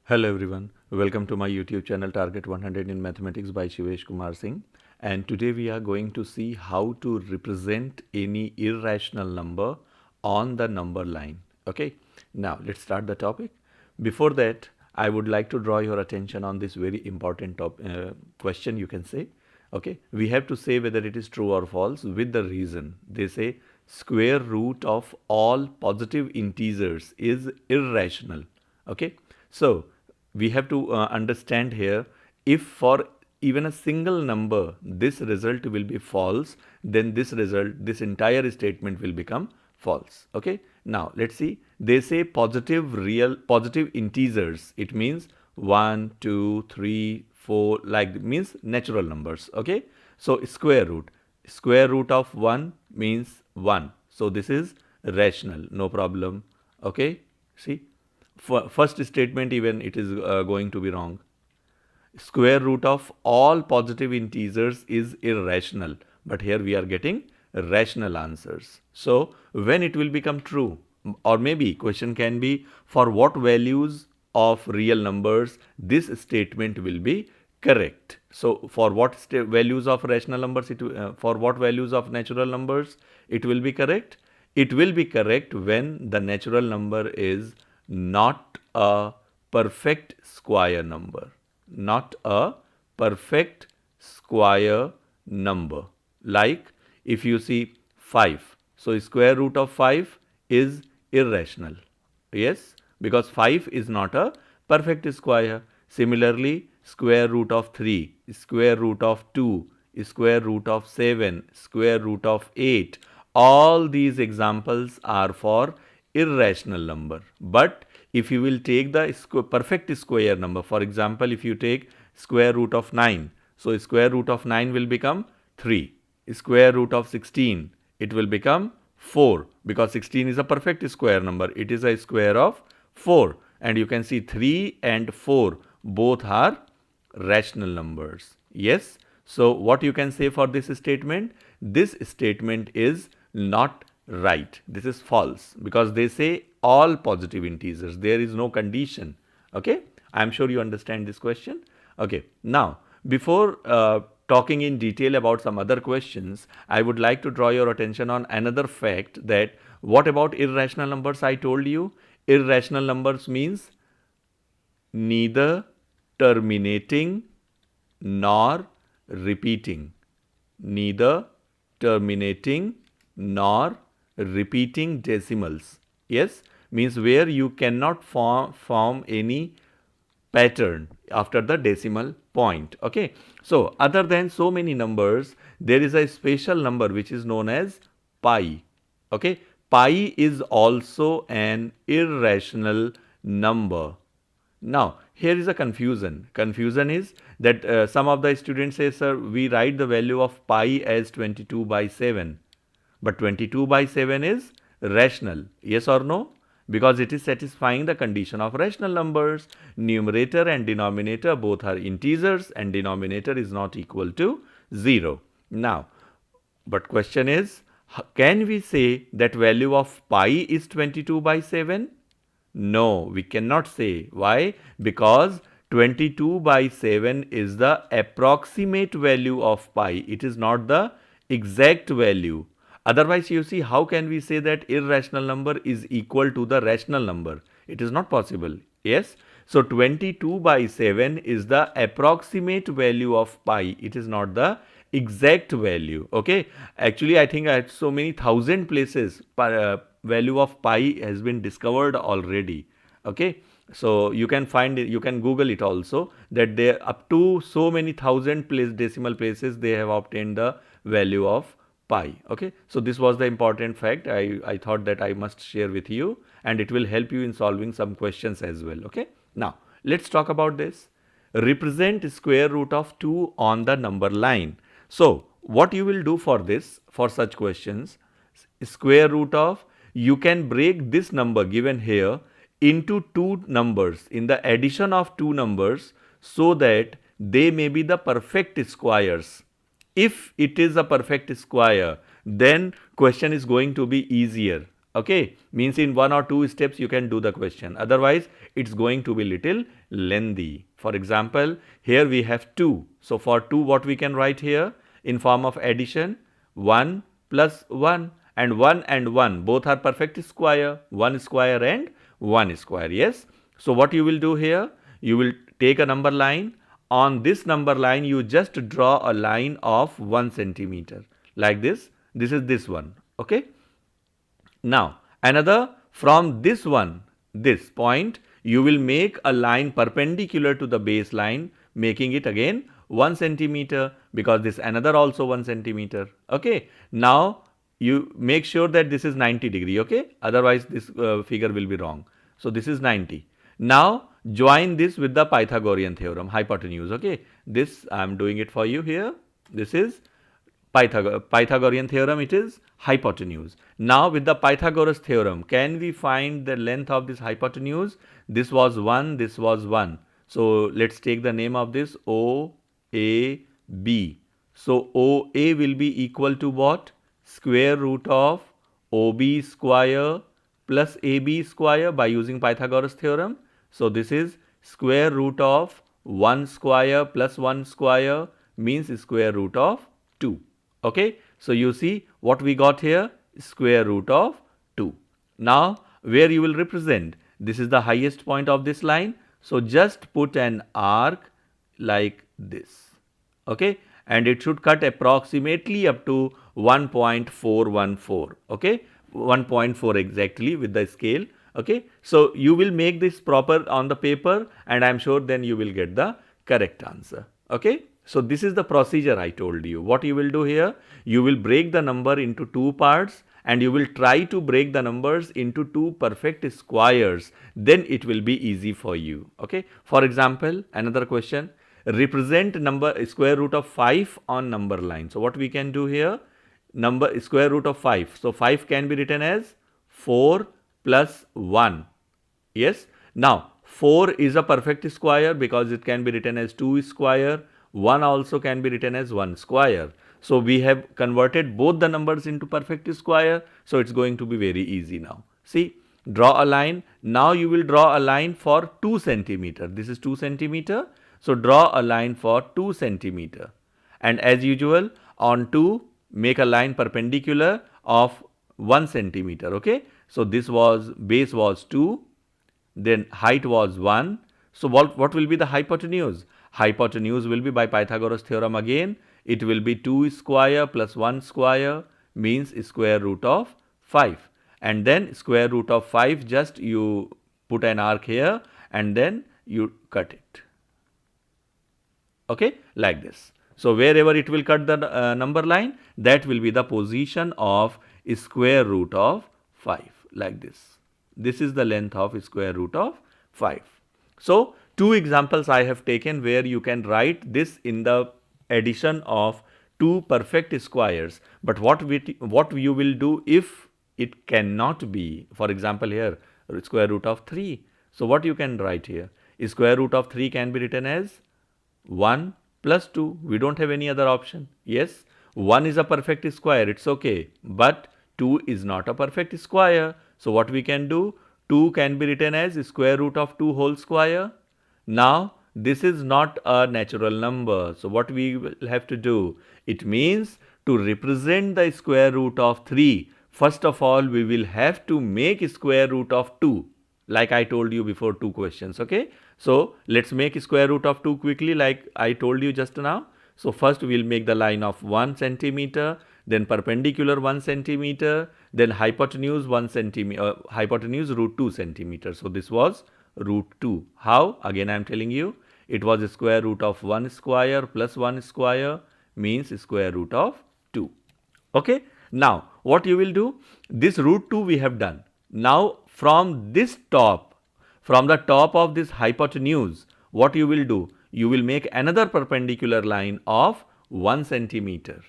Hello everyone, welcome to my YouTube channel Target 100 in Mathematics by Shivesh Kumar Singh, and today we are going to see how to represent any irrational number on the number line. Okay, now let's start the topic. Before that, I would like to draw your attention on this very important question, you can say. Okay, we have to say whether it is true or false with the reason. They say square root of all positive integers is irrational. Okay, so we have to understand here, if for even a single number this result will be false, then this entire statement will become false. Okay, now let's see. They say positive integers, it means 1 2 3 4, like means natural numbers. Okay, so square root of 1 means 1, so this is rational, no problem. Okay, see, first statement even it is going to be wrong. Square root of all positive integers is irrational, but here we are getting rational answers. So when it will become true, or maybe question can be, for what values of real numbers this statement will be correct. So for what values of rational numbers, for what values of natural numbers it will be correct? It will be correct when the natural number is not a perfect square number. Not a perfect square number. Like if you see 5, so square root of 5 is irrational. Yes, because 5 is not a perfect square. Similarly, square root of 3, square root of 2, square root of 7, square root of 8, all these examples are for irrational number. But if you will take the perfect square number, for example, if you take square root of 9, so square root of 9 will become 3. Square root of 16, it will become 4, because 16 is a perfect square number. It is a square of 4, and you can see 3 and 4 both are rational numbers. Yes, so what you can say for this statement? This statement is not right. This is false, because they say all positive integers. There is no condition. Okay, I am sure you understand this question. Okay, now before talking in detail about some other questions, I would like to draw your attention on another fact, that what about irrational numbers? I told you irrational numbers means neither terminating nor repeating. Neither terminating nor repeating decimals. Yes, means where you cannot form any pattern after the decimal point. Okay, so other than so many numbers, there is a special number which is known as pi. Okay, pi is also an irrational number. Now, here is a confusion. Confusion is that some of the students say, sir, we write the value of pi as 22 by 7. But 22 by 7 is rational. Yes or no? Because it is satisfying the condition of rational numbers. Numerator and denominator both are integers, and denominator is not equal to 0. Now, but question is, can we say that value of pi is 22 by 7? No, we cannot say. Why? Because 22 by 7 is the approximate value of pi. It is not the exact value. Otherwise, you see, how can we say that irrational number is equal to the rational number? It is not possible. Yes. So 22 by 7 is the approximate value of pi. It is not the exact value. Okay. Actually, I think at so many thousand places, value of pi has been discovered already. Okay, so you can find it, you can Google it also, that they up to so many thousand decimal places they have obtained the value of pi. Okay, so this was the important fact I thought that I must share with you, and it will help you in solving some questions as well. Okay, now let's talk about this. Represent square root of 2 on the number line. So what you will do for this, for such questions, square root of, you can break this number given here into two numbers, in the addition of two numbers, so that they may be the perfect squares. If it is a perfect square, then question is going to be easier. Okay, means in 1 or 2 steps you can do the question. Otherwise, it's going to be little lengthy. For example, here we have 2. So for 2, what we can write here in form of addition? 1 plus 1, and 1 both are perfect square. 1 square and 1 square. Yes. So what you will do here? You will take a number line. On this number line, you just draw a line of 1 centimeter like this. This is this one. Okay. Now, another, from this one, this point, you will make a line perpendicular to the baseline, making it again 1 centimeter, because this another also 1 centimeter. Okay. Now, you make sure that this is 90 degree. Okay. Otherwise, this figure will be wrong. So, this is 90. Now, join this with the Pythagorean theorem, hypotenuse. Okay. This I am doing it for you here. This is Pythagorean theorem, it is hypotenuse. Now with the Pythagoras theorem, can we find the length of this hypotenuse? This was 1, this was 1. So let's take the name of this OAB. So OA will be equal to what? Square root of OB square plus AB square by using Pythagoras theorem. So this is square root of 1 square plus 1 square means square root of 2. Okay. So you see what we got here, square root of 2. Now where you will represent, this is the highest point of this line. So just put an arc like this. Okay. And it should cut approximately up to 1.414. Okay. 1.4 exactly with the scale. Okay. So you will make this proper on the paper, and I am sure then you will get the correct answer. Okay. So this is the procedure I told you. What you will do here, you will break the number into 2 parts, and you will try to break the numbers into 2 perfect squares. Then it will be easy for you. Okay. For example, another question, represent number square root of 5 on number line. So what we can do here, number square root of 5. So 5 can be written as 4 plus 1. Yes. Now 4 is a perfect square because it can be written as 2 square. 1 also can be written as 1 square. So we have converted both the numbers into perfect square. So it's going to be very easy now. See, draw a line. Now you will draw a line for 2 centimeter. This is 2 centimeter. So draw a line for 2 centimeter. And as usual, on 2, make a line perpendicular of 1 centimeter. Okay. So this was, base was 2. Then height was 1. So what will be the hypotenuse? Hypotenuse will be by Pythagoras theorem again. It will be 2 square plus 1 square means square root of 5. And then square root of 5, just you put an arc here and then you cut it. Okay, like this. So wherever it will cut the number line, that will be the position of square root of 5, like this. This is the length of square root of 5. So 2 examples I have taken where you can write this in the addition of 2 perfect squares. But what you will do if it cannot be, for example here square root of 3. So what you can write here, square root of 3 can be written as 1 plus 2. We don't have any other option. Yes, 1 is a perfect square, it's okay. But 2 is not a perfect square. So what we can do, 2 can be written as square root of 2 whole square. Now this is not a natural number. So what we will have to do, it means to represent the square root of 3, first of all we will have to make square root of 2, like I told you before 2 questions. Okay. So let's make square root of 2 quickly, like I told you just now. So first we will make the line of 1 centimeter, then perpendicular 1 centimeter, then hypotenuse 1 centimeter, hypotenuse root 2 centimeter. So this was root 2. How? Again I am telling you, it was square root of 1 square plus 1 square means square root of 2. Okay. Now what you will do, this root 2 we have done. Now from this top, from the top of this hypotenuse, what you will do, you will make another perpendicular line of 1 centimeter.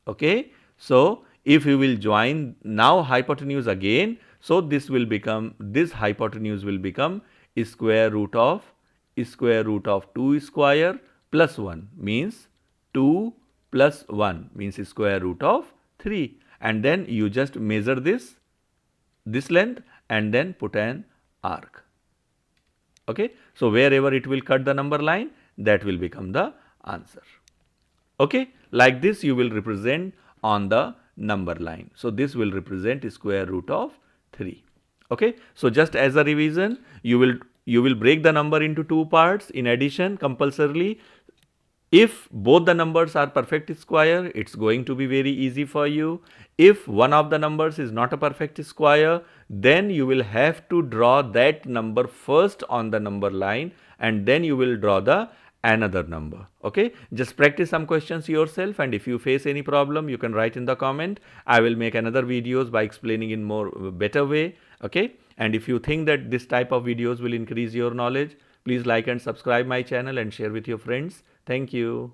Okay. So if you will join now hypotenuse again, so this will become, this hypotenuse will become square root of 2 square plus 1 means 2 plus 1 means square root of 3. And then you just measure this this length and then put an arc. Okay, so wherever it will cut the number line, that will become the answer. Okay, like this you will represent on the number line. So this will represent square root of 3. Okay, so just as a revision, you will break the number into two parts in addition compulsorily. If both the numbers are perfect square, it's going to be very easy for you. If one of the numbers is not a perfect square, then you will have to draw that number first on the number line and then you will draw the another number. Okay, just practice some questions yourself, and if you face any problem you can write in the comment. I will make another videos by explaining in more better way. Okay, and if you think that this type of videos will increase your knowledge, please like and subscribe my channel and share with your friends. Thank you.